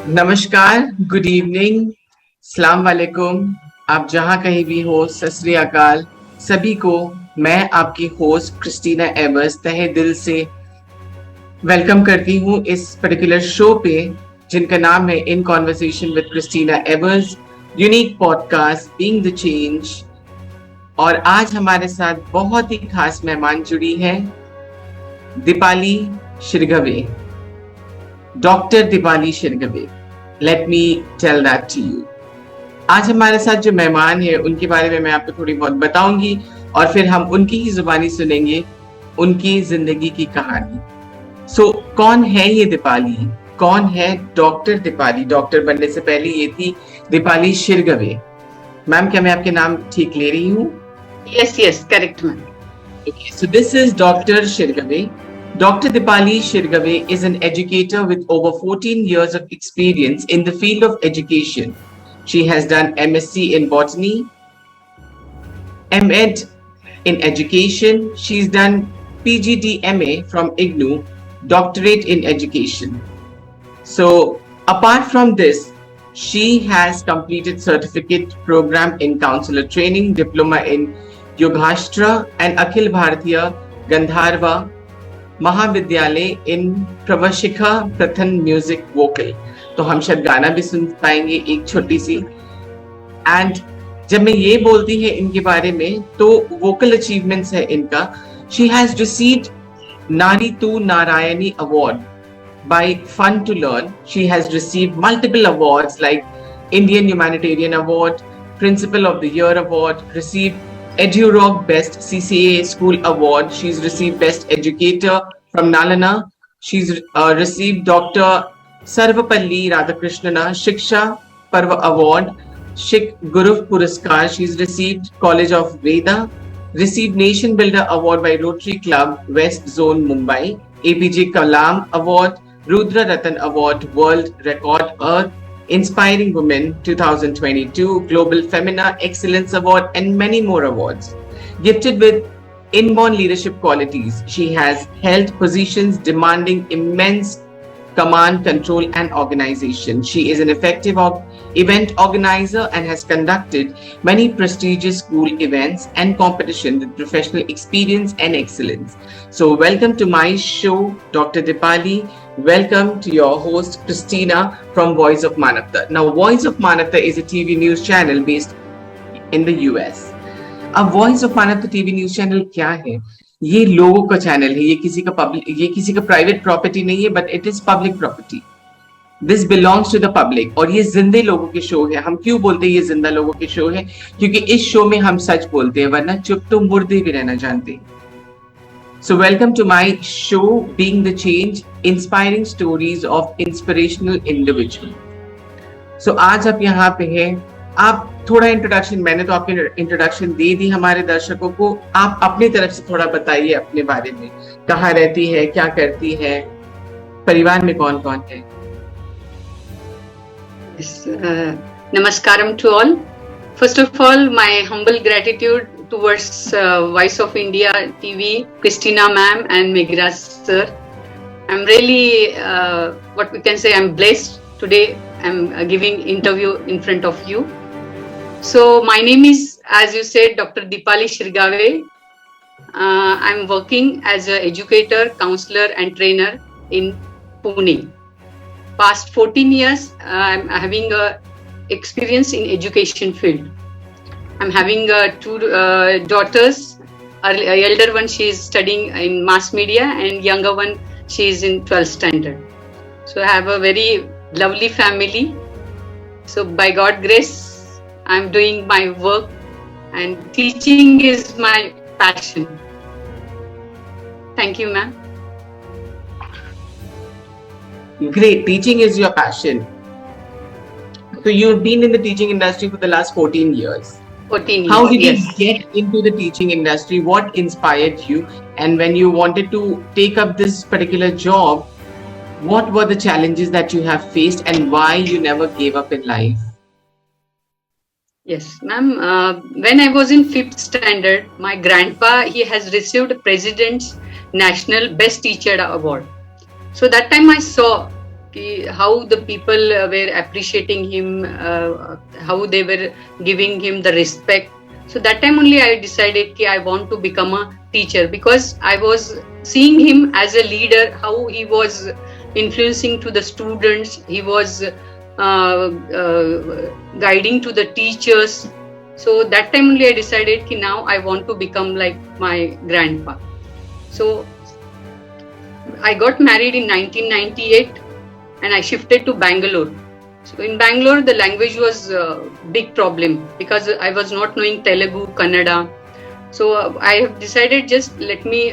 नमस्कार, good evening, सलाम वालेकुम। आप जहां कहीं भी हो, सत श्री अकाल सभी को। मैं आपकी होस्ट क्रिस्टीना एवर्स तहे दिल से वेलकम करती हूं इस पर्टिकुलर शो पे, जिनका नाम है in conversation with Christina Evers, unique podcast being the change. और आज हमारे साथ बहुत ही खास मेहमान जुड़ी है, Deepali Shirgave, doctor Deepali Shirgave. Let me tell that to you. आज हमारे साथ जो मेहमान है उनके बारे में मैं आपको थोड़ी बहुत बताऊंगी और फिर हम उनकी ही जुबानी सुनेंगे उनकी जिंदगी की कहानी। कौन है ये दीपाली? कौन है डॉक्टर दीपाली? डॉक्टर बनने से पहले ये थी दीपाली शिरगवे। मैम, क्या मैं आपके नाम ठीक ले रही हूँ? Yes, correct, ma'am. Okay, so this is Dr. Shirgave. Dr. Dipali Shirgave is an educator with over 14 years of experience in the field of education. She has done MSc in botany, MEd in education. She's done PGDMA from IGNU, doctorate in education. So, apart from this, she has completed certificate program in counselor training, diploma in Yogashtra and Akhil Bharatiya Gandharva महाविद्यालय इन प्रवशिखा प्रथन music vocal. तो हम शायद गाना भी सुन पाएंगे एक छोटी सी। And जब मैं ये बोलती है इनके बारे में तो वोकल अचीवमेंट्स है इनका। शी हैज रिसीव्ड नारी तू Narayani award by Fun to Learn. She has received multiple awards like Indian Humanitarian Award, Principal of the Year Award, received EduRock Best CCA School Award. She's received Best Educator from Nalana. She's received Dr. Sarvapalli Radhakrishnana Shiksha Parva Award, Shik Guru Puraskar. She's received College of Veda, received Nation Builder Award by Rotary Club West Zone Mumbai, APJ Kalam Award, Rudra Ratan Award, World Record Earth, Inspiring Women 2022, Global Femina Excellence Award, and many more awards. Gifted with inborn leadership qualities, she has held positions demanding immense command, control, and organization. She is an effective event organizer and has conducted many prestigious school events and competition with professional experience and excellence. So welcome to my show, Dr. Dipali. Welcome to your host, Christina from Voice of Manavta. Now, Voice of Manavta is a TV news channel based in the US. अब voice of Manavta TV news channel क्या है? ये लोगों का channel है, ये किसी का प्राइवेट प्रॉपर्टी नहीं है, but it is public property. This belongs to the public और ये जिंदे लोगों के शो है। हम क्यों बोलते हैं ये जिंदा लोगों के शो है? क्योंकि इस शो में हम सच बोलते हैं, वरना चुप तो मुर्दे भी रहना जानते हैं। So welcome to my show, Being the Change, inspiring stories of inspirational individual. So आज आप यहाँ पे हैं। आप थोड़ा इंट्रोडक्शन, मैंने तो आपकी इंट्रोडक्शन दे दी हमारे दर्शकों को। आप अपनी तरफ से थोड़ा बताइए अपने बारे में। कहाँ रहती है, क्या करती है, परिवार में कौन कौन है? Namaskaram to all. First of all, my humble gratitude towards Voice of India TV, Christina ma'am and Megraj sir. I'm really, what we can say, I'm blessed today. I'm giving interview in front of you. So my name is, as you said, Dr. Dipali Shirgave. I'm working as an educator, counselor and trainer in Pune. Past 14 years, I'm having a experience in education field. I'm having two daughters. Elder one, she is studying in mass media, and younger one, she is in 12th standard. So I have a very lovely family. So by God's grace, I'm doing my work, and teaching is my passion. Thank you, ma'am. Great, teaching is your passion. So you've been in the teaching industry for the last 14 years. 14 years. How did yes. you get into the teaching industry? What inspired you? And when you wanted to take up this particular job, what were the challenges that you have faced and why you never gave up in life? Yes, ma'am. When I was in 5th standard, my grandpa, he has received President's National Best Teacher Award. So that time I saw कि how the people were appreciating him, how they were giving him the respect. So that time only I decided that I want to become a teacher, because I was seeing him as a leader, how he was influencing to the students, he was guiding to the teachers. So that time only I decided that now I want to become like my grandpa. So I got married in 1998 and I shifted to Bangalore. So in Bangalore, the language was a big problem because I was not knowing Telugu, Kannada. So I have decided just let me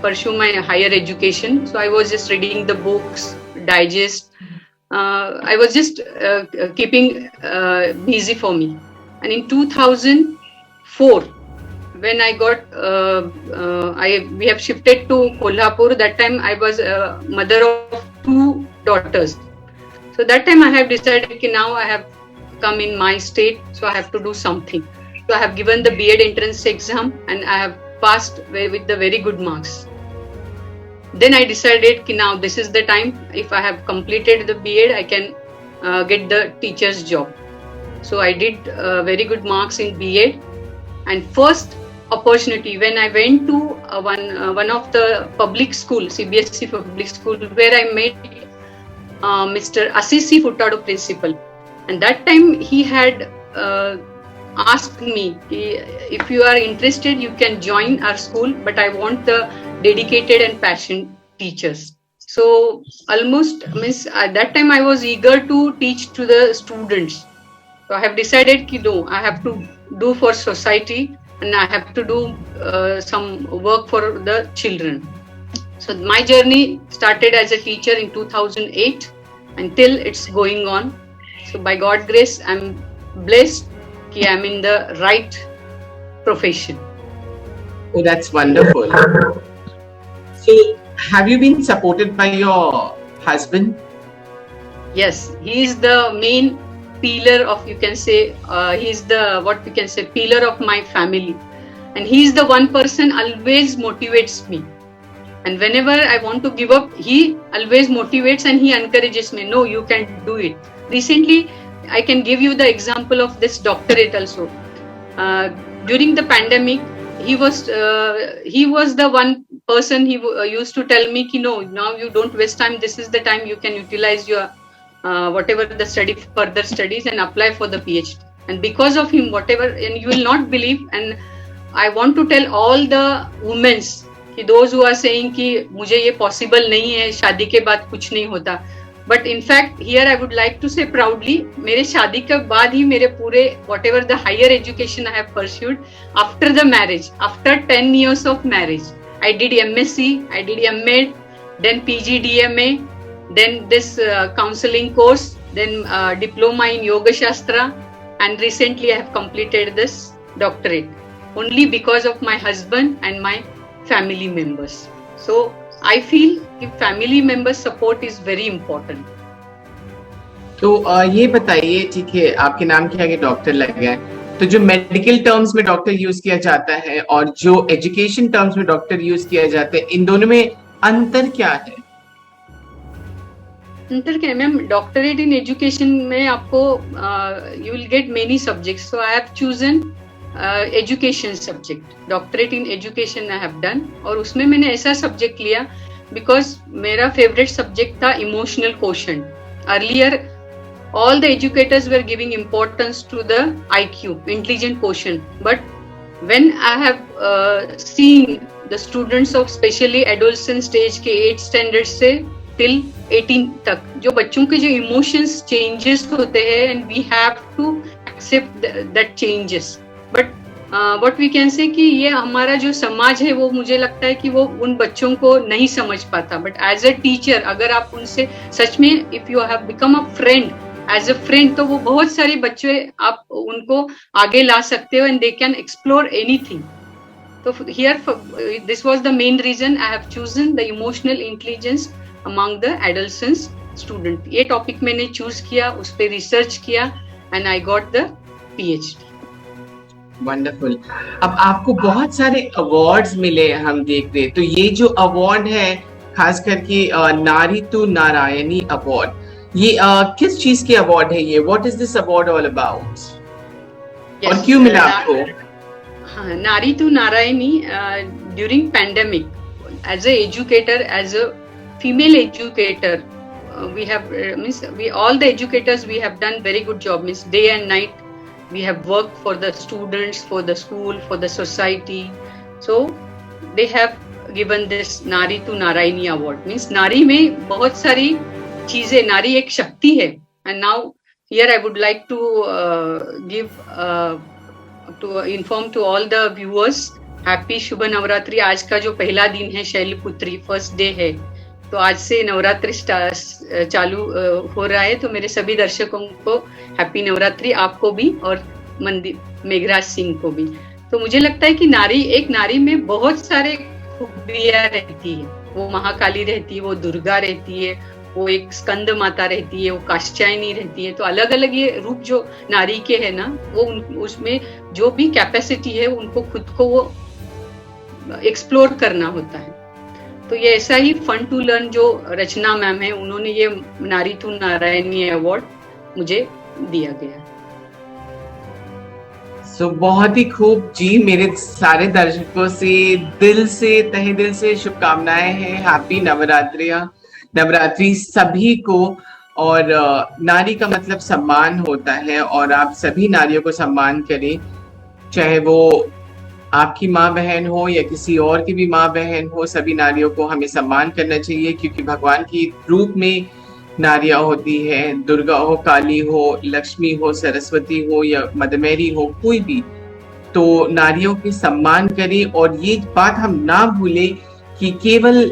pursue my higher education. So I was just reading the books, digest. I was just keeping busy for me. And in 2004, when I got, we have shifted to Kolhapur. That time I was a mother of 2 daughters. So that time I have decided that now I have come in my state, so I have to do something. So I have given the B.Ed entrance exam and I have passed with the very good marks. Then I decided that now this is the time. If I have completed the B.Ed, I can get the teacher's job. So I did very good marks in B.Ed, and first opportunity when I went to one of the public school, CBSE public school, where I met Mr. Assisi Futtado principal, and that time he had asked me, if you are interested, you can join our school, but I want the dedicated and passionate teachers. So almost at that time I was eager to teach to the students. So I have decided that no, I have to do for society and I have to do some work for the children. So my journey started as a teacher in 2008 until it's going on. So by God's grace, I'm blessed that I'm in the right profession. Oh, that's wonderful. So have you been supported by your husband? Yes, he is the main pillar of, you can say, he's the, what we can say, pillar of my family, and he's the one person always motivates me, and whenever I want to give up, he always motivates and he encourages me, no, you can do it. Recently I can give you the example of this doctorate also. During the pandemic, he was the one person, he used to tell me, no, now you don't waste time, this is the time you can utilize your whatever the further studies and apply for the PhD. And because of him, whatever, and you will not believe, and I want to tell all the women, कि those who are saying कि मुझे ये possible नहीं है, शादी के बाद कुछ नहीं होता, but in fact here I would like to say proudly, मेरे शादी के बाद ही मेरे पूरे whatever the higher education I have pursued after the marriage, after 10 years of marriage, I did MSc, I did M.Ed, then PG DMA, then this counseling course, then diploma in Yoga Shastra, and recently I have completed this doctorate only because of my husband and my family members. So I feel that family members support is very important. तो ये बताइए, ठीक है, आपके नाम के आगे doctor लग गया है, तो जो मेडिकल टर्म्स में डॉक्टर यूज किया जाता है और जो एजुकेशन टर्म्स में डॉक्टर यूज किया जाता है, इन दोनों में अंतर क्या है? अंतर क्या है मैम? डॉक्टरेट इन एजुकेशन में आपको you will get many subjects, so I have chosen education subject, doctorate in education I have done, और उसमें मैंने ऐसा सब्जेक्ट लिया बिकॉज मेरा फेवरेट सब्जेक्ट था emotional quotient. Earlier all the educators were giving importance to the IQ, intelligent quotient, but when I have seen the students of specially adolescent stage के 8th standard से till 18 तक, जो बच्चों के जो emotions changes होते हैं, and we have to accept that changes, but what we can say कि ये हमारा जो समाज है वो मुझे लगता है कि वो उन बच्चों को नहीं समझ पाता, but as a teacher अगर आप उनसे सच में if you have become a friend, as a friend, तो वो बहुत सारे बच्चे आप उनको आगे ला सकते हो and they can explore anything. तो here this was the main reason I have chosen the emotional intelligence among the adolescence student. ये टॉपिक मैंने चूज किया, उस पर रिसर्च किया and I got the PhD. Wonderful. अब आपको बहुत सारे अवार्ड्स मिले हम देख रहे, तो ये जो अवार्ड है खास करके नारी तू नारायणी अवार्ड, ये किस चीज के अवार्ड है ये? What is this award all about? और क्यों मिला आपको? हाँ, नारी तू नारायणी during pandemic, as an educator, as a female educator, we have means we all the educators, we have done very good job, means day and night we have worked for the students, for the school, for the society. So they have given this Nari to Narayani award, means नारी में बहुत सारी चीजें, नारी एक शक्ति है. And now here I would like to to inform to all the viewers, happy शुभ नवरात्रि. आज का जो पहला दिन है, शैलपुत्री फर्स्ट डे है, तो आज से नवरात्रि चालू हो रहा है. तो मेरे सभी दर्शकों को हैप्पी नवरात्रि, आपको भी और मेघराज सिंह को भी. तो मुझे लगता है कि नारी में बहुत सारे खूबियां रहती है. वो महाकाली रहती है, वो दुर्गा रहती है, वो एक स्कंद माता रहती है, वो कात्यायनी रहती है. तो अलग अलग ये रूप जो नारी के है ना, वो उसमें जो भी कैपेसिटी है उनको खुद को वो एक्सप्लोर करना होता है. तो ये ऐसा ही फन टू लर्न जो रचना मैम है, उन्होंने ये नारी तू नारायणी अवार्ड मुझे दिया गया. सो बहुत ही खूब जी. मेरे सारे दर्शकों से तहे दिल से शुभकामनाएं हैं. हैप्पी नवरात्रि सभी को. और नारी का मतलब सम्मान होता है, और आप सभी नारियों को सम्मान करें, चाहे वो आपकी माँ बहन हो या किसी और की भी माँ बहन हो. सभी नारियों को हमें सम्मान करना चाहिए, क्योंकि भगवान की रूप में नारियां होती है. दुर्गा हो, काली हो, लक्ष्मी हो, सरस्वती हो या मदर मैरी हो, कोई भी. तो नारियों के सम्मान करें. और ये बात हम ना भूले कि केवल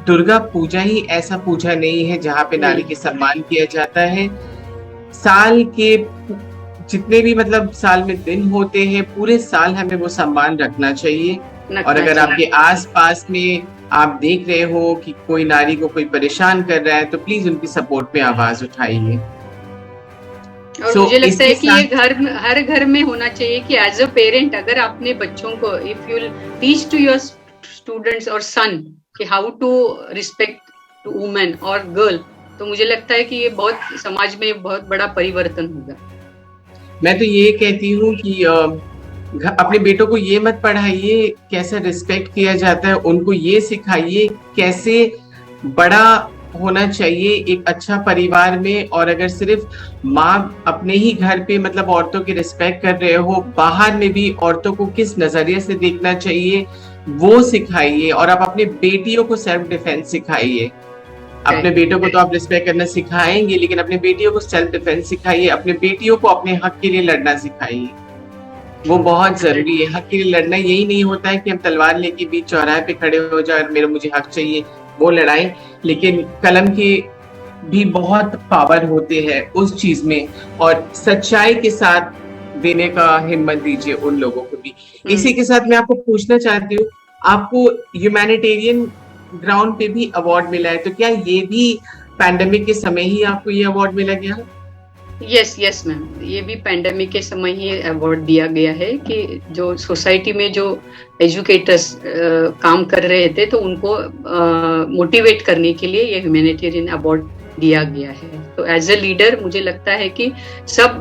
दुर्गा पूजा ही ऐसा पूजा नहीं है जहाँ पे नारी के सम्मान किया जाता है. साल के जितने भी मतलब साल में दिन होते हैं, पूरे साल हमें वो सम्मान रखना चाहिए. और अगर आपके आसपास में आप देख रहे हो कि कोई नारी को कोई परेशान कर रहा है, तो प्लीज उनकी सपोर्ट में आवाज उठाइए. और मुझे लगता है कि ये हर घर में होना चाहिए कि एज अ पेरेंट, अगर आपने बच्चों को, if you teach to your students और सन कि how to respect to women और गर्ल, तो मुझे लगता है कि ये बहुत समाज में बहुत बड़ा परिवर्तन होगा. मैं तो ये कहती हूँ कि अपने बेटों को ये मत पढ़ाइए कैसे रिस्पेक्ट किया जाता है, उनको ये सिखाइए कैसे बड़ा होना चाहिए एक अच्छा परिवार में. और अगर सिर्फ माँ अपने ही घर पे मतलब औरतों की रिस्पेक्ट कर रहे हो, बाहर में भी औरतों को किस नजरिए से देखना चाहिए वो सिखाइए. और आप अपने बेटियों को सेल्फ डिफेंस सिखाइए. अपने बेटों को तो आप रिस्पेक्ट करना सिखाएंगे, लेकिन अपने बेटियों को सेल्फ डिफेंस सिखाइए. अपने बेटियों को अपने हक के लिए लड़ना सिखाइए. वो बहुत जरूरी है. हक के लिए लड़ना यही नहीं होता है कि हम तलवार लेके बीच चौराहे पे खड़े हो जाए और मुझे हक चाहिए, वो लड़ाई. लेकिन कलम के भी बहुत पावर होते हैं उस चीज में, और सच्चाई के साथ देने का हिम्मत दीजिए उन लोगों को भी. इसी के साथ मैं आपको पूछना चाहती हूँ, आपको ह्यूमैनिटेरियन ग्राउंड पे भी अवार्ड मिला है, तो क्या ये भी पैंडेमिक के समय ही आपको ये अवार्ड मिला गया? यस मैम, ये भी पैंडेमिक के समय ही अवार्ड दिया गया है कि जो सोसाइटी में जो एजुकेटर्स काम कर रहे थे, तो उनको मोटिवेट करने के लिए ये ह्यूमैनिटेरियन अवार्ड दिया गया है. तो एज अ लीडर मुझे लगता है कि सब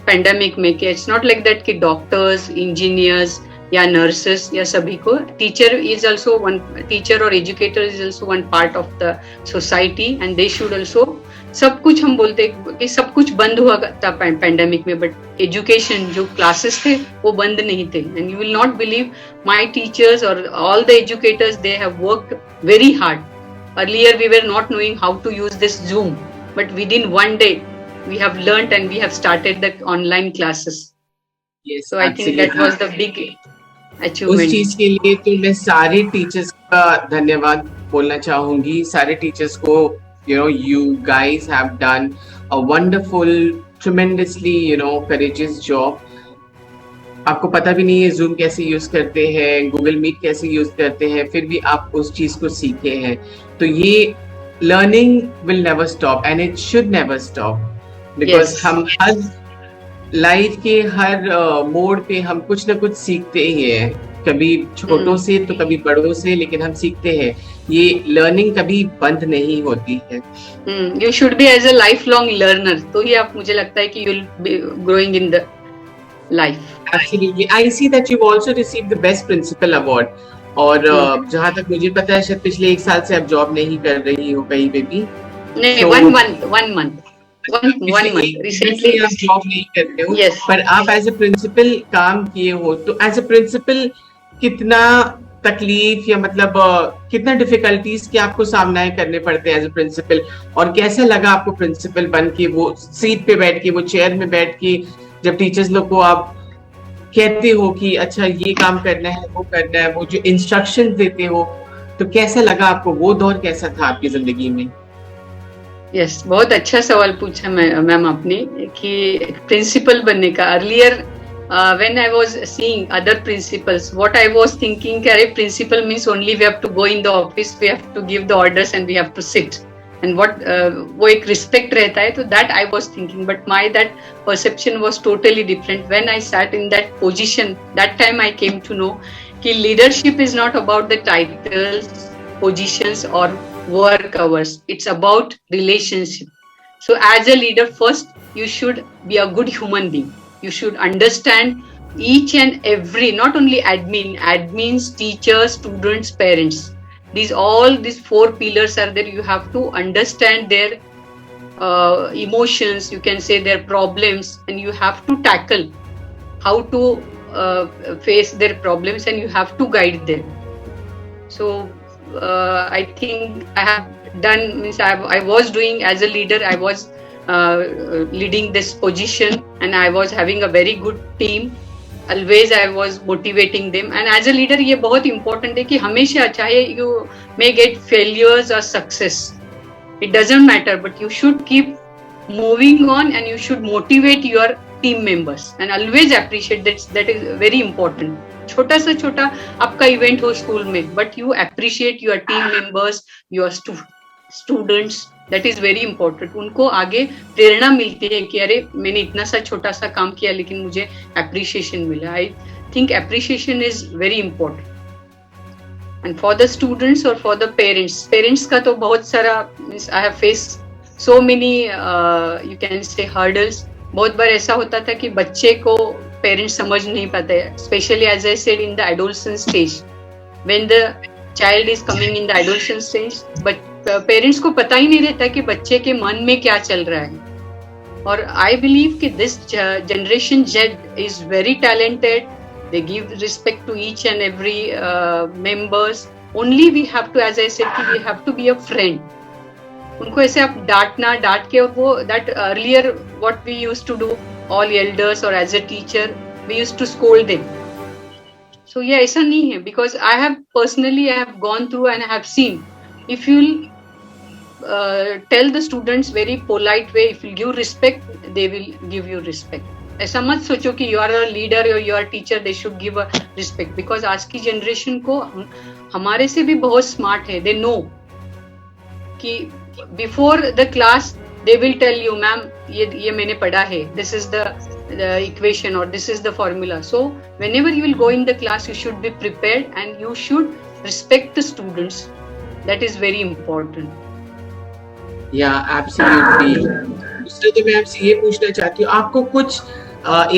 पैंडेमिक में, कि इट्स नॉट लाइक दैट कि डॉक्टर्स, इंजीनियर्स या नर्सेस या सभी को, teacher is also one, teacher और educator is also one part of the society, and they should also. सब कुछ हम बोलते कि सब कुछ बंद हुआ था पैंडेमिक में, बट एजुकेशन जो क्लासेस थे वो बंद नहीं थे. And you will not believe, my teachers और all the educators, they have worked very hard. Earlier we were not knowing how to use this Zoom, but within one day we have learnt and we have started the online classes. Yes, so I think that was the big achievement. उस चीज के लिए तो मैं सारे teachers का धन्यवाद बोलना चाहूंगी. सारे टीचर्स को, you guys have done a wonderful, tremendously, courageous job. आपको पता भी नहीं है Zoom कैसे यूज करते हैं, Google Meet कैसे यूज करते हैं, फिर भी आप उस चीज को सीखे हैं. तो ये learning will never stop and it should never stop, because हम लाइफ के हर मोड़ पे हम कुछ ना कुछ सीखते ही हैं, कभी छोटों से तो कभी बड़ों से, लेकिन हम सीखते हैं। ये लर्निंग कभी बंद नहीं होती है। You should be as a life long learner, तो ही आप, मुझे लगता है कि you will be growing in the life. Absolutely. I see that you've also received the Best Principal Award. और जहाँ तक मुझे पता है शायद पिछले 1 साल से आप जॉब नहीं कर रही हो कहीं पे भी। नहीं, So, 1 month रिसेंटली आप जॉब नहीं करते हो, Yes. पर आप एज ए प्रिंसिपल काम किए हो, तो एज ए प्रिंसिपल कितना तकलीफ या मतलब कितना डिफिकल्टीज के आपको सामना करने पड़ते हैं एज ए प्रिंसिपल, और कैसा लगा आपको प्रिंसिपल बन के, वो सीट पे बैठ के, वो चेयर में बैठ के, जब टीचर्स लोग को आप कहते हो कि अच्छा ये काम करना है, वो करना है, वो जो इंस्ट्रक्शन देते हो, तो कैसा लगा आपको? वो दौर कैसा था आपकी जिंदगी में? यस, बहुत अच्छा सवाल पूछा मैम आपने कि प्रिंसिपल बनने का। Earlier when I was seeing other principals, what I was thinking कि अरे principal means only we have to go in the office, we have to give the orders and we have to sit, and what वो एक respect रहता है, तो that I was thinking, but my that perception was totally different when I sat in that position. That time I came to know कि leadership is not about the titles, positions or work hours, it's about relationship. So as a leader, first you should be a good human being. You should understand each and every, not only admins, teachers, students, parents. These 4 pillars are there. You have to understand their emotions, you can say their problems, and you have to tackle how to face their problems, and you have to guide them. So I think I have done, means I was doing as a leader, I was leading this position, and I was having a very good team. Always I was motivating them, and as a leader ये बहुत important है कि हमेशा, चाहे you may get failures or success, it doesn't matter, but you should keep moving on and you should motivate your team members and always appreciate that is very important. छोटा सा छोटा आपका इवेंट हो school में, but you appreciate your team members, your students, that is very important. उनको आगे प्रेरणा मिलती है कि अरे मैंने इतना सा छोटा सा काम किया लेकिन मुझे अप्रिशिएशन मिला. I think appreciation is very important. And for the students और फॉर द पेरेंट्स का तो बहुत सारा, means I have face so many you can say hurdles. बहुत बार ऐसा होता था कि बच्चे को पेरेंट्स समझ नहीं पाते, specially as I said in the adolescent stage, when the child is coming in the adolescent stage, but parents को पता ही नहीं रहता कि बच्चे के मन में क्या चल रहा है. और आई बिलीव कि this generation Z is very talented. They give respect to each and every members. Only we have to, as I said, कि we have to be a friend. उनको ऐसे आप डांट के, वो that earlier what we used to do, all elders or as a teacher, we used to scold them. So yeah, ऐसा नहीं है, because I have gone through and I have seen, if you tell the students very polite way, if you give respect, they will give you respect. ऐसा मत सोचो कि you are a leader or you are a teacher, they should give a respect, because आज की generation को हमारे से भी बहुत smart है. They know कि before the class they will tell you, ma'am, ये मैंने पढ़ा है, this is the equation or this is the formula. So whenever you will go in the class, you should be prepared and you should respect the students. That is very important. Yeah, absolutely. दूसरा तो मैं आपसे ये पूछना चाहती हूँ, आपको कुछ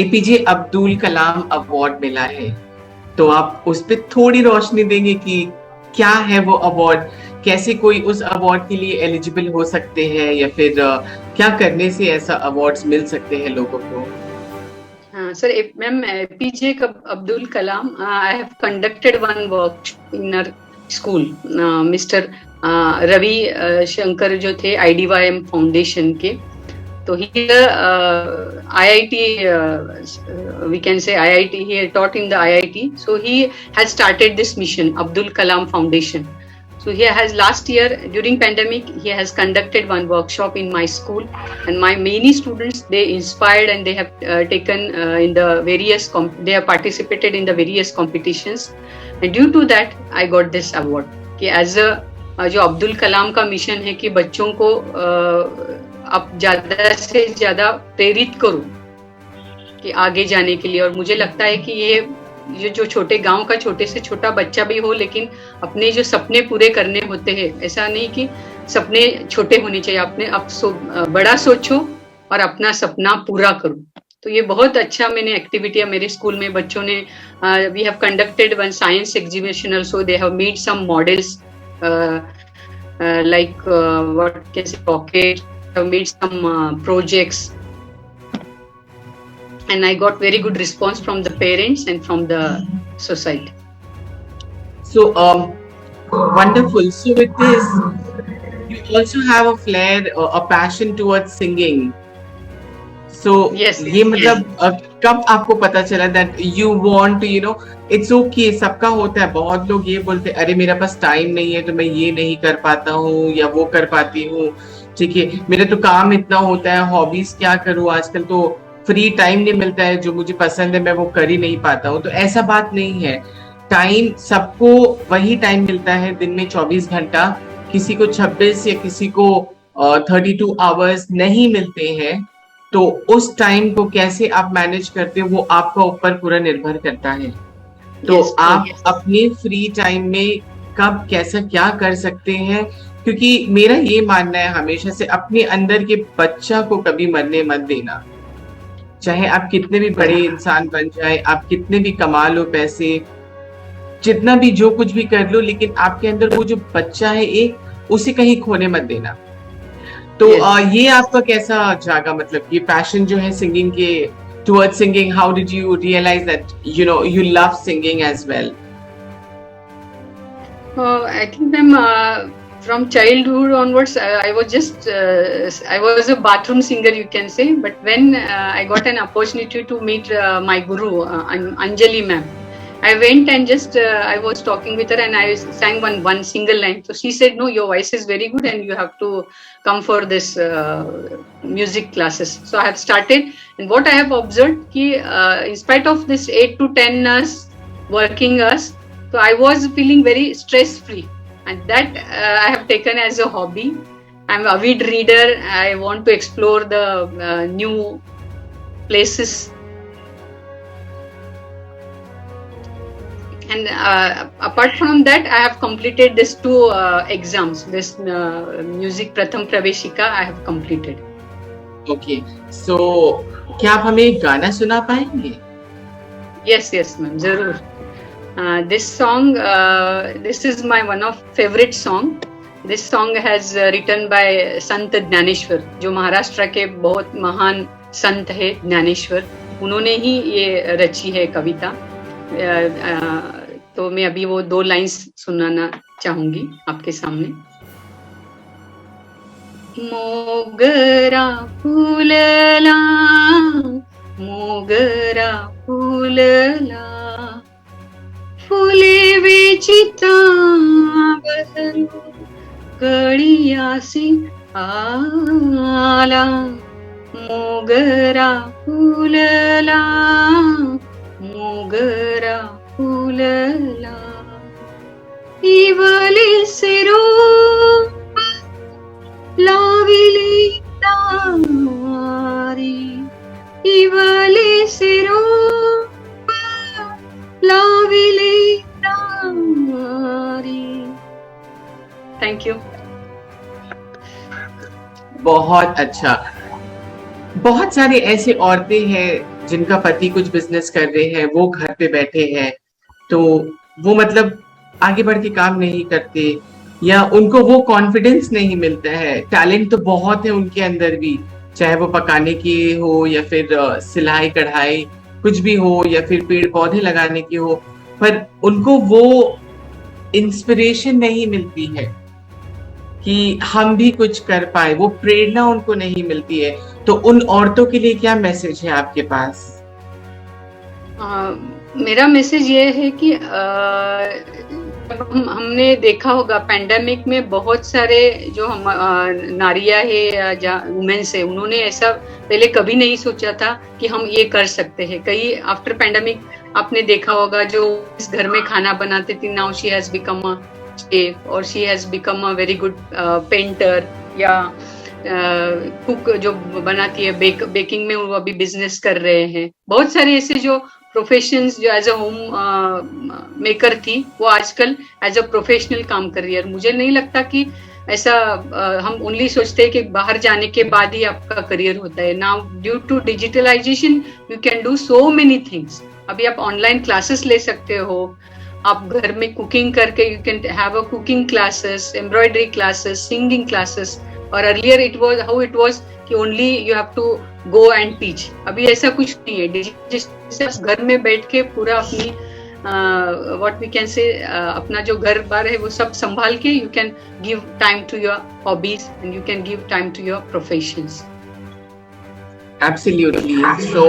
एपीजे अब्दुल कलाम अवार्ड मिला है, तो आप उस पर थोड़ी रोशनी देंगे कि क्या है वो अवार्ड, कैसे कोई उस अवार्ड के लिए एलिजिबल हो सकते हैं, या फिर क्या करने से ऐसा अवार्ड्स मिल सकते हैं लोगों को? हाँ sir, ma'am APJ Abdul Kalam, I have conducted one work in our school. Mister Ravi Shankar जो थे IDYM फाउंडेशन के, तो here IIT, we can say IIT, he taught in the IIT, so he has started this mission, Abdul Kalam Foundation. So he has, last year during pandemic, he has conducted one workshop in my school, and my many students, they inspired and they have taken in the various they have participated in the various competitions, and due to that I got this award. कि as a जो अब्दुल कलाम का mission है कि बच्चों को आप ज्यादा से ज्यादा प्रेरित करो कि आगे जाने के लिए। और मुझे लगता है कि ये जो छोटे गांव का छोटे से छोटा बच्चा भी हो, लेकिन अपने जो सपने पूरे करने होते हैं, ऐसा नहीं कि सपने छोटे होने चाहिए, अपने बड़ा सोचो और अपना सपना पूरा करो। तो ये बहुत अच्छा मैंने एक्टिविटी मेरे स्कूल में बच्चों ने, we have conducted one science exhibition also, they have made some models like what can say rocket, have made some projects, and I got very good response from the parents and from the society. So wonderful. So with this, you also have a flair, a passion towards singing. So yes, ये मतलब कब आपको पता चला that you want to, you know, it's okay, सबका होता है। बहुत लोग ये बोलते अरे मेरा पास टाइम नहीं है तो मैं ये नहीं कर पाता हूँ या वो कर पाती हूँ, ठीक है, मेरा तो काम इतना होता है, हॉबीज क्या करूँ, आजकल तो फ्री टाइम नहीं मिलता है, जो मुझे पसंद है मैं वो कर ही नहीं पाता हूँ। तो ऐसा बात नहीं है, टाइम सबको वही टाइम मिलता है दिन में 24 घंटा, किसी को 26 या किसी को 32 आवर्स नहीं मिलते हैं। तो उस टाइम को कैसे आप मैनेज करते हो वो आपका ऊपर पूरा निर्भर करता है। तो yes, आप yes. अपने फ्री टाइम में कब कैसा क्या कर सकते हैं, क्योंकि मेरा ये मानना है हमेशा से अपने अंदर के बच्चा को कभी मरने मत देना। चाहे आप कितने भी बड़े इंसान बन जाए, आप कितने भी कमा लो पैसे, जितना भी जो कुछ भी कर लो, लेकिन आपके अंदर वो जो बच्चा है एक, उसे कहीं खोने मत देना। तो yes. ये आपका कैसा जागा, मतलब ये पैशन जो है सिंगिंग के towards singing, how did you realize that you love singing as well? I think from childhood onwards, I was a bathroom singer, you can say. But when I got an opportunity to meet my guru, Anjali ma'am, I went and just I was talking with her and I sang one single line. So she said, "No, your voice is very good and you have to come for this music classes." So I have started, and what I have observed, ki in spite of this 8 to 10 hours working hours, so I was feeling very stress free, and that I have taken as a hobby. I'm an avid reader. I want to explore the new places. And apart from that, I have completed these 2 exams. This music Pratham Praveshika I have completed. Okay, so क्या आप हमें एक गाना सुना पाएंगे? Yes, ma'am, जरूर. This song, this is my one of favorite song. This song has written by Sant Dnyaneshwar, जो महाराष्ट्र के बहुत महान संत है ज्ञानेश्वर, उन्होंने ही ये रची है कविता। तो मैं अभी वो 2 लाइन्स सुनाना चाहूंगी आपके सामने। मोगरा फूलला, मोगरा फूलला, फुले वेचिता बहरू, कळियासी आला, मोगरा फूलला, मोगरा फूलला, इवले सिरो लाविले तारी, इवले सिरो लाविले तारी। Thank you. बहुत अच्छा। बहुत सारे ऐसे औरतें हैं जिनका पति कुछ बिजनेस कर रहे हैं, वो घर पे बैठे हैं, तो वो मतलब आगे बढ़ के काम नहीं करते, या उनको वो कॉन्फिडेंस नहीं मिलता है। टैलेंट तो बहुत है उनके अंदर भी, चाहे वो पकाने की हो या फिर सिलाई कढ़ाई कुछ भी हो, या फिर पेड़ पौधे लगाने की हो, पर उनको वो इंस्पिरेशन नहीं मिलती है कि हम भी कुछ कर पाए, वो प्रेरणा उनको नहीं मिलती है। तो उन औरतों के लिए क्या मैसेज है आपके पास? मेरा मैसेज ये है कि हमने देखा होगा पेंडेमिक में बहुत सारे जो हम नारियां है या वुमेन्स है, उन्होंने ऐसा पहले कभी नहीं सोचा था कि हम ये कर सकते हैं। कई आफ्टर पेंडेमिक आपने देखा होगा जो इस घर में खाना बनाती थी, now she has become a chef और she has become a very good painter, या कुक जो बनाती है, बेकिंग में वो अभी बिजनेस कर रहे हैं। बहुत सारे ऐसे जो प्रोफेशंस जो एज अ होम मेकर थी, वो आजकल एज अ प्रोफेशनल काम कर रही है। और मुझे नहीं लगता कि ऐसा हम ओनली सोचते हैं कि बाहर जाने के बाद ही आपका करियर होता है। Now due to digitalization you can do so many things. अभी आप ऑनलाइन क्लासेस ले सकते हो, आप घर में कुकिंग करके you can have a cooking classes, embroidery classes, singing classes. और earlier it was how it was कि only you have to go and teach. अभी ऐसा कुछ नहीं है, डिजिटल घर में बैठ के पूरा अपनी व्हाट वी कैन से अपना जो घर बार है वो सब संभाल के you can give time to your hobbies and you can give time to your professions. Absolutely. So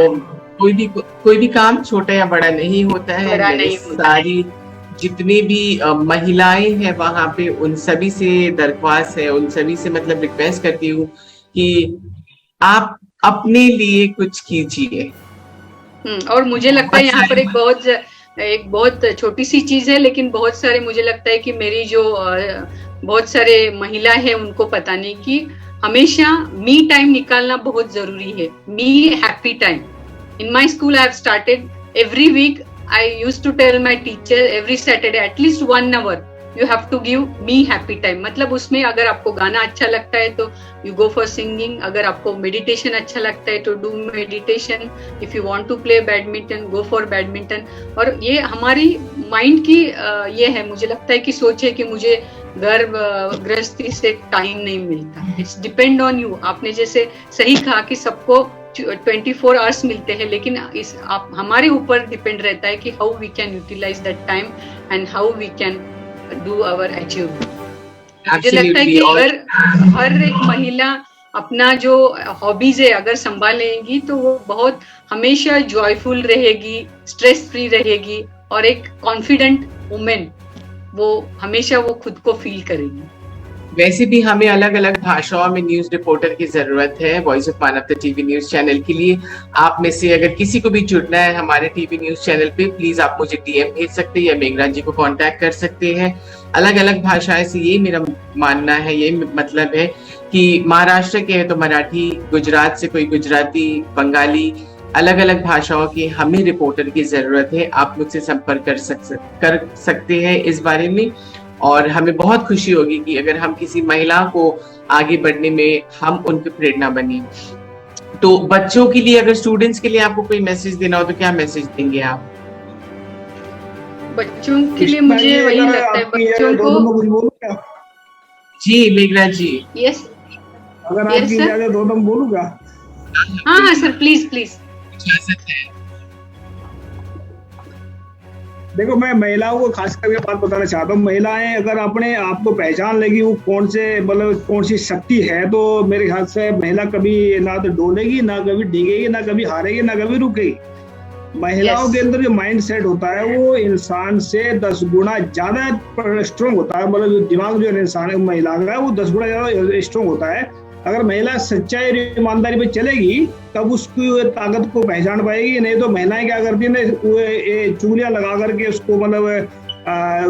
कोई भी काम छोटा या बड़ा नहीं होता है। बड़ा नहीं होता। सारी जितनी भी महिलाएं हैं वहां पे, उन सभी से दरख्वास्त है, उन सभी से मतलब रिक्वेस्ट करती हूँ कि आप अपने लिए कुछ कीजिए। और मुझे लगता है यहाँ पर एक बहुत छोटी सी चीज है, लेकिन बहुत सारे मुझे लगता है कि मेरी जो बहुत सारे महिला है उनको पता नहीं कि हमेशा मी टाइम निकालना बहुत जरूरी है। Me happy time. In my school I have started every week I used to tell my teacher every Saturday at least 1 hour you have to give me happy time। मतलब उसमें अगर आपको गाना अच्छा लगता है तो you go for singing, अगर आपको meditation अच्छा लगता है तो do meditation, if you want to play badminton go for badminton। और ये हमारी माइंड की ये है, मुझे लगता है कि सोच है कि मुझे घर गृहस्थी से टाइम नहीं मिलता। It's depend on you. आपने जैसे सही कहा कि सबको 24 आवर्स मिलते हैं, लेकिन इस आप हमारे ऊपर डिपेंड रहता है कि how we can utilize that time and how we can do our achieve. मुझे लगता है कि अगर हर एक महिला अपना जो हॉबीज है अगर संभाल लेंगी तो वो बहुत हमेशा जॉयफुल रहेगी, स्ट्रेस फ्री रहेगी और एक कॉन्फिडेंट वुमेन वो हमेशा वो खुद को फील करेगी। वैसे भी हमें अलग अलग भाषाओं में न्यूज रिपोर्टर की जरूरत है voice of Manavta TV news channel के लिए। आप में से अगर किसी को भी जुड़ना है हमारे टीवी न्यूज चैनल पे, प्लीज आप मुझे डीएम भेज सकते हैं या मेघना जी को कांटेक्ट कर सकते हैं। अलग अलग भाषाएं से ये मेरा मानना है, ये मतलब है कि महाराष्ट्र के है तो मराठी, गुजरात से कोई गुजराती, बंगाली, अलग अलग भाषाओं की हमें रिपोर्टर की जरूरत है। आप मुझसे संपर्क कर सकते हैं इस बारे में, और हमें बहुत खुशी होगी कि अगर हम किसी महिला को आगे बढ़ने में हम उनकी प्रेरणा बने। तो बच्चों के लिए, अगर स्टूडेंट्स के लिए आपको कोई मैसेज देना हो तो क्या मैसेज देंगे आप? बच्चों के लिए मुझे वही लगता है, बच्चों को। जी मेघना जी। यस, अगर आपकी इजाजत हो तो मैं बोलूंगा। हाँ सर, प्लीज प्लीज। देखो, मैं महिलाओं को खास करके बात बताना चाहता हूँ। महिलाएं अगर अपने आप को पहचान लेगी वो कौन सी शक्ति है, तो मेरे ख्याल से महिला कभी ना तो डोलेगी, ना कभी डिगेगी, ना कभी हारेगी, ना कभी रुकेगी। महिलाओं के अंदर जो माइंड सेट होता है वो इंसान से 10 गुना ज्यादा स्ट्रोंग होता है। मतलब दिमाग जो इंसान महिला का है वो 10 गुना ज्यादा स्ट्रोंग होता है। अगर महिला सच्चाई और ईमानदारी पे चलेगी तब उसकी ताकत को पहचान पाएगी। नहीं तो महिलाएं क्या करती है ना, चुगलियां लगा करके उसको मतलब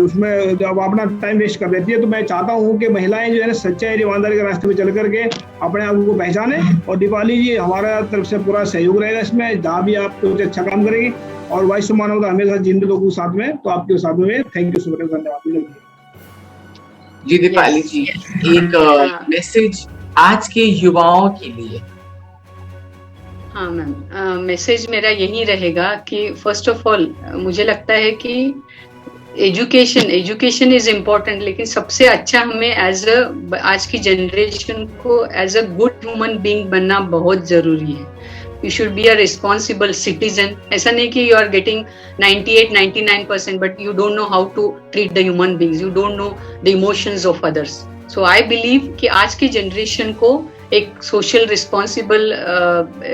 उसमें जब अपना टाइम वेस्ट कर देती है। तो मैं चाहता हूँ कि महिलाएं जो है ना सच्चाई और ईमानदारी के रास्ते पे चल करके अपने आप को पहचाने। और दीपाली जी, हमारा तरफ से पूरा सहयोग रहेगा इसमें, जहाँ भी आप कुछ अच्छा काम करेंगे। और वॉइस ऑफ मानवता हमेशा जिन लोगों के साथ में, तो आपके साथ में थैंक यू सो मच, धन्यवाद जी। दीपाली जी, एक मैसेज आज के युवाओं के लिए। हाँ मैम, मैसेज मेरा यही रहेगा कि फर्स्ट ऑफ ऑल मुझे लगता है कि एजुकेशन इज इम्पोर्टेंट, लेकिन सबसे अच्छा हमें आज की जनरेशन को as a good human being बनना बहुत जरूरी है। You should be a responsible citizen. ऐसा नहीं कि you are getting 98-99% but you don't know how to treat the human beings, you don't know the emotions of others. So I believe कि आज की जनरेशन को एक सोशल रिस्पॉन्सिबल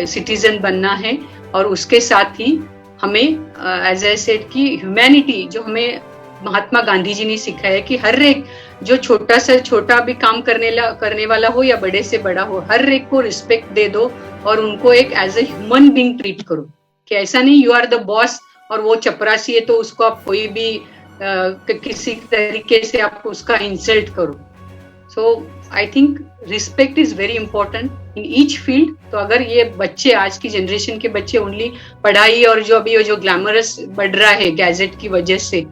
सिटीजन बनना है, और उसके साथ ही हमें एज आई सेड कि ह्यूमैनिटी जो हमें महात्मा गांधी जी ने सिखाया कि हर एक जो छोटा से छोटा भी काम करने वाला हो या बड़े से बड़ा हो, हर एक को रिस्पेक्ट दे दो और उनको एक as a human being treat करो। कि ऐसा नहीं यू आर द बॉस और वो चपरासी है तो उसको आप कोई भी किसी तरीके से आप उसका इंसल्ट करो। So I think respect is very important in each field. तो अगर ये बच्चे, आज की जनरेशन के बच्चे ओनली पढ़ाई और जो अभी जो ग्लैमरस बढ़ रहा है गैजेट की वजह से,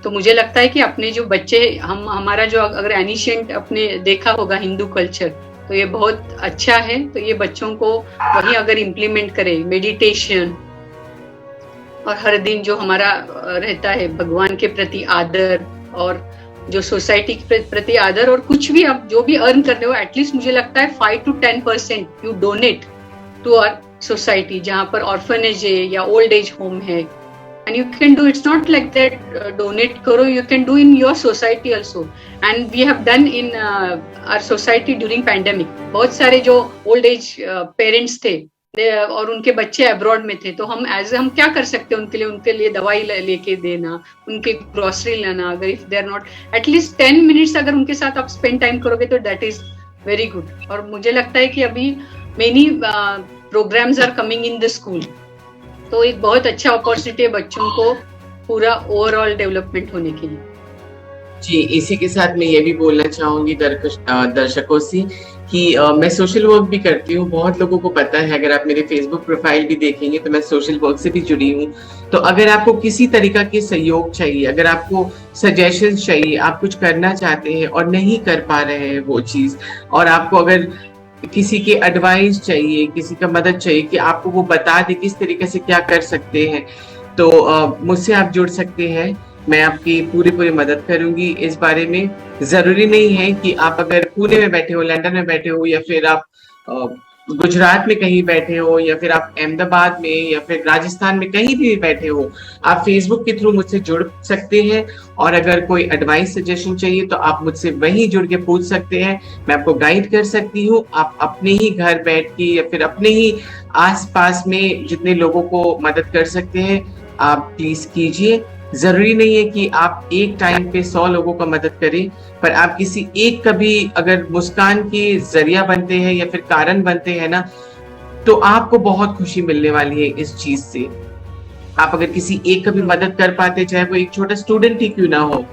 तो मुझे लगता है कि अपने जो बच्चे, हमारा जो अगर एनिशिएंट अपने देखा होगा हिंदू कल्चर, तो ये बहुत अच्छा है। तो ये बच्चों को वही अगर इम्प्लीमेंट करे, मेडिटेशन और हर दिन जो हमारा रहता है भगवान के प्रति आदर और जो सोसाइटी के प्रति आदर, और कुछ भी आप जो भी अर्न कर रहे हो एटलीस्ट मुझे लगता है 5 to 10% you donate to our society, जहाँ पर ऑर्फनेज है या ओल्ड एज होम है। And you can do, it's not like that donate करो, you can do in your society also. And we have done in our society during pandemic. बहुत सारे जो old age parents थे और उनके बच्चे abroad में थे, तो हम हम क्या कर सकते हैं उनके लिए दवाई लेके देना, उनके ग्रोसरी लाना, अगर if they are not at least 10 minutes अगर उनके साथ आप स्पेंड टाइम करोगे तो दैट इज वेरी गुड। और मुझे लगता है कि अभी many programs are coming in the school, तो एक बहुत अच्छा अपॉर्चुनिटी है बच्चों को पूरा ओवरऑल डेवलपमेंट होने के लिए। जी, इसी के साथ मैं ये भी बोलना चाहूंगी दर्शकों से कि मैं सोशल वर्क भी करती हूँ। बहुत लोगों को पता है, अगर आप मेरे फेसबुक प्रोफाइल भी देखेंगे तो मैं सोशल वर्क से भी जुड़ी हूँ। तो अगर आपको किसी तरीका के सहयोग चाहिए, अगर आपको सजेशन चाहिए, आप कुछ करना चाहते हैं और नहीं कर पा रहे हैं वो चीज, और आपको अगर किसी के एडवाइस चाहिए, किसी का मदद चाहिए कि आपको वो बता दे किस तरीके से क्या कर सकते हैं, तो मुझसे आप जुड़ सकते हैं। मैं आपकी पूरी मदद करूंगी इस बारे में। जरूरी नहीं है कि आप अगर पुणे में बैठे हो, लंदन में बैठे हो, या फिर आप गुजरात में कहीं बैठे हो, या फिर आप अहमदाबाद में या फिर राजस्थान में कहीं भी बैठे हो, आप फेसबुक के थ्रू मुझसे जुड़ सकते हैं। और अगर कोई एडवाइस सजेशन चाहिए तो आप मुझसे वहीं जुड़ के पूछ सकते हैं, मैं आपको गाइड कर सकती हूँ। आप अपने ही घर बैठ के या फिर अपने ही आसपास में जितने लोगों को मदद कर सकते हैं आप प्लीज कीजिए। जरूरी नहीं है कि आप एक टाइम पे 100 लोगों का मदद करें, पर आप किसी एक का भी अगर मुस्कान के जरिया बनते हैं या फिर कारण बनते हैं ना, तो आपको बहुत खुशी मिलने वाली है इस चीज से। आप अगर किसी एक का भी मदद कर पाते, चाहे वो एक छोटा स्टूडेंट ही क्यों ना हो,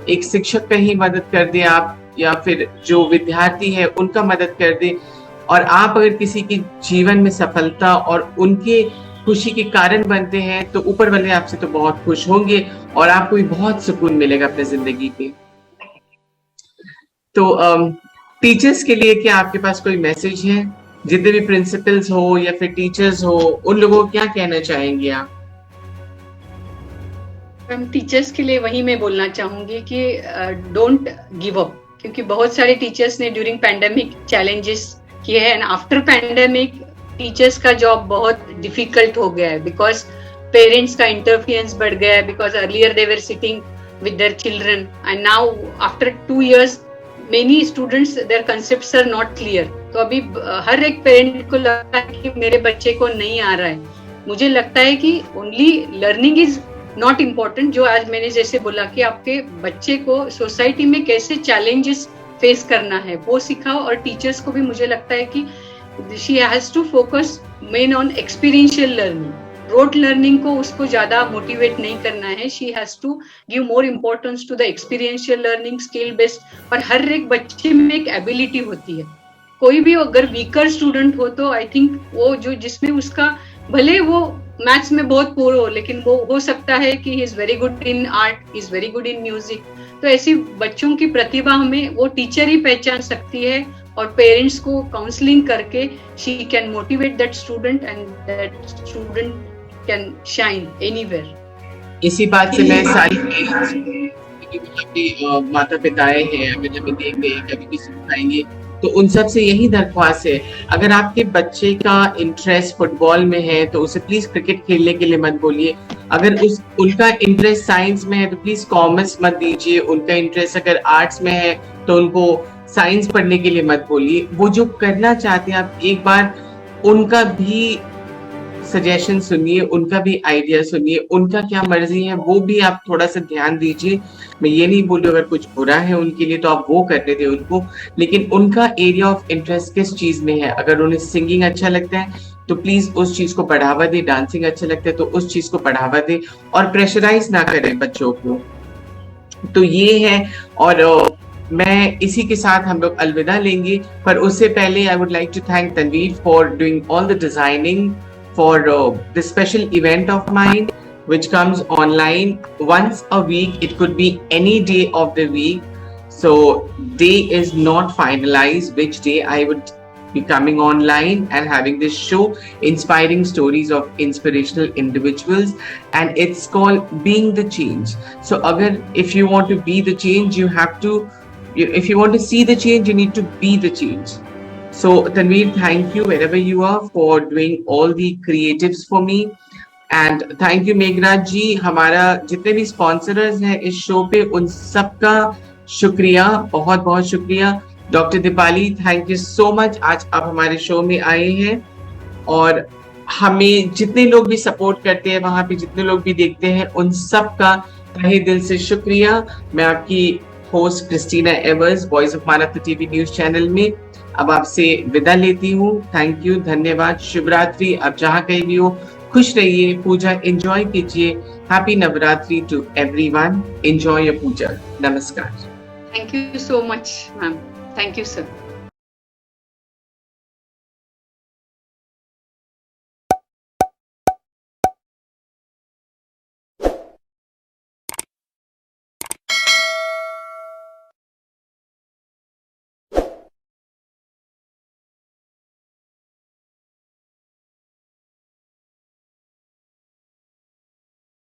एक शिक्षक का ही मदद कर दे आप, या फिर जो विद्यार्थी है उनका मदद कर दे, और आप अगर किसी के जीवन में सफलता और उनके खुशी के कारण बनते हैं, तो ऊपर वाले आपसे तो बहुत खुश होंगे और आपको भी बहुत सुकून मिलेगा अपने जिंदगी पे। तो टीचर्स के लिए क्या आपके पास कोई मैसेज है? जितने भी प्रिंसिपल्स हो या फिर टीचर्स हो, उन लोगों को क्या कहना चाहेंगे आप? मैम, टीचर्स के लिए वही मैं बोलना चाहूंगी कि डोंट गिव अप, क्योंकि बहुत सारे टीचर्स ने ड्यूरिंग पैंडेमिक चैलेंजेस किए हैं, एंड आफ्टर पैंडेमिक टीचर्स का जॉब बहुत डिफिकल्ट हो गया है, बिकॉज पेरेंट्स का इंटरफियरेंस बढ़ गया है, because earlier they were sitting with their children and now after 2 years many students their concepts are not clear. तो अभी हर एक पेरेंट को लगता है कि मेरे बच्चे को नहीं आ रहा है। मुझे लगता है कि only learning is not important, जो आज मैंने जैसे बोला कि आपके बच्चे को सोसाइटी में कैसे चैलेंजेस फेस करना है वो सिखाओ। और टीचर्स को भी मुझे लगता है कि she has to focus main on experiential learning. rote learning को उसको ज्यादा मोटिवेट नहीं करना है। she has to give more importance to the experiential learning, skill based। और हर एक बच्चे में एक एबिलिटी होती है। कोई भी अगर वीकर स्टूडेंट हो तो आई थिंक वो जो जिसमें उसका भले वो मैथ्स में बहुत पुअर हो, लेकिन वो हो सकता है कि he is very good in art, he is very good in music. तो ऐसी बच्चों की प्रतिभा हमें वो टीचर ही पहचान सकती है, और पेरेंट्स को काउंसलिंग करके she can motivate that student and that student can shine anywhere. इसी बात से मैं सारी अपने माता पिताएं हैं, अगर हमें देख रहे हैं, कभी किसी को खाएंगे, तो उन सब से यही दरख्वास्त है, अगर आपके बच्चे का इंटरेस्ट फुटबॉल में है तो उसे प्लीज क्रिकेट खेलने के लिए मत बोलिए। अगर उनका इंटरेस्ट साइंस में है तो प्लीज कॉमर्स मत दीजिए। उनका इंटरेस्ट अगर आर्ट्स में है तो उनको साइंस पढ़ने के लिए मत बोलिए। वो जो करना चाहते हैं आप एक बार उनका भी सजेशन सुनिए, उनका भी आइडिया सुनिए, उनका क्या मर्जी है वो भी आप थोड़ा सा ध्यान दीजिए। मैं ये नहीं बोल रही अगर कुछ बुरा है उनके लिए तो आप वो करने दें उनको, लेकिन उनका एरिया ऑफ इंटरेस्ट किस चीज में है। अगर उन्हें सिंगिंग अच्छा लगता है तो प्लीज उस चीज को बढ़ावा दे, डांसिंग अच्छा लगता है तो उस चीज को बढ़ावा दे, और प्रेशराइज ना करें बच्चों को। तो ये है। और मैं इसी के साथ हम लोग अलविदा लेंगे, पर उससे पहले I would like to thank Tanveer for doing all the designing for this special event of mine, which comes online once a week. It could be any day of the week. So day is not finalized which day I would be coming online and having this show, inspiring stories of inspirational individuals, and it's called Being the Change. So if you want to be the change, if you want to see the change, you need to be the change. So Tanveer, thank you wherever you are for doing all the creatives for me, and thank you Meghraj ji, हमारा जितने भी sponsors हैं इस show पे उन सबका शुक्रिया, बहुत बहुत शुक्रिया। Doctor Deepali, thank you so much, आज आप हमारे शो में आए हैं, और हमें जितने लोग भी सपोर्ट करते हैं, वहां पे जितने लोग भी देखते हैं, उन सबका तहे दिल से शुक्रिया। मैं आपकी host Christina Evers, voice of Manavta TV news channel में अब आपसे विदा लेती हूँ। थैंक यू, धन्यवाद, शुभ रात्रि। आप जहाँ कहीं भी हो, खुश रहिए, पूजा एंजॉय कीजिए। Happy Navratri to everyone, enjoy your puja. नमस्कार। Thank you so much, ma'am. Thank you, sir.